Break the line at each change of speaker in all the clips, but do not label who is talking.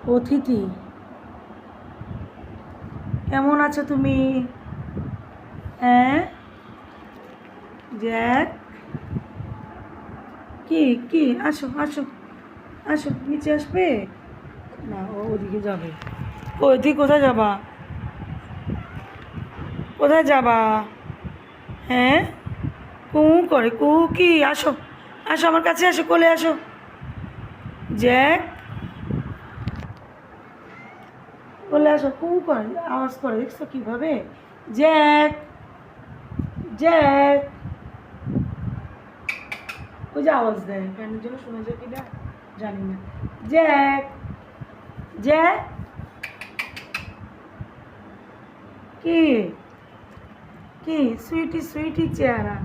অতিথি, কেমন আছো তুমি? হ্যাঁ জ্যাক, কি কি আসো আসো আসো, নিচে আসবে না, ও ওদিকে যাবে। ওদিকে কোথায় যাবা? কোথায় যাবা? হ্যাঁ, কু করে, কু কি? আসো আসো, আমার কাছে আসো, কোলে আসো। জ্যাক, কোলে আসো। কু করে, আওয়াজ করে, দেখছো কীভাবে? জ্যাক, জ্যাক, ওই যে আওয়াজ দেয়, ফ্যানের জন্য শোনা যায় কিনা জানি না। জ্যাক, জ্যাক, কি কি সুইটি সুইটি চেহারা,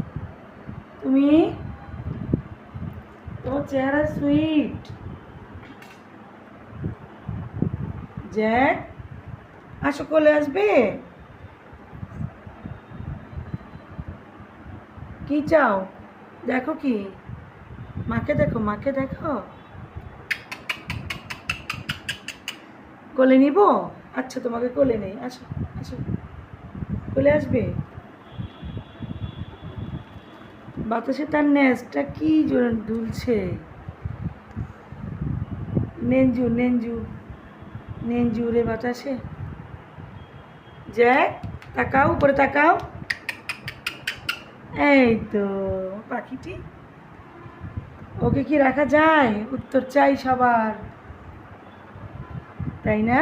তুমি, তোমার চেহারা সুইট। জ্যাক, আসো, কোলে আসবে? কি চাও? দেখো কি, মাকে দেখো, মাকে দেখো। কোলে নিব? আচ্ছা, তোমাকে কোলে নেই, আসো আসো, কোলে আসবে? বাতাসে তার নেজটা কি জোরে দুলছে। নেঞ্জু নেঞ্জু নেঞ্জু রে বাতাসে। জ্যাক, তাকাও, উপরে তাকাও। এই তো পাখিটি, ওকে কি রাখা যায়? উত্তর চাই সবার, তাই না?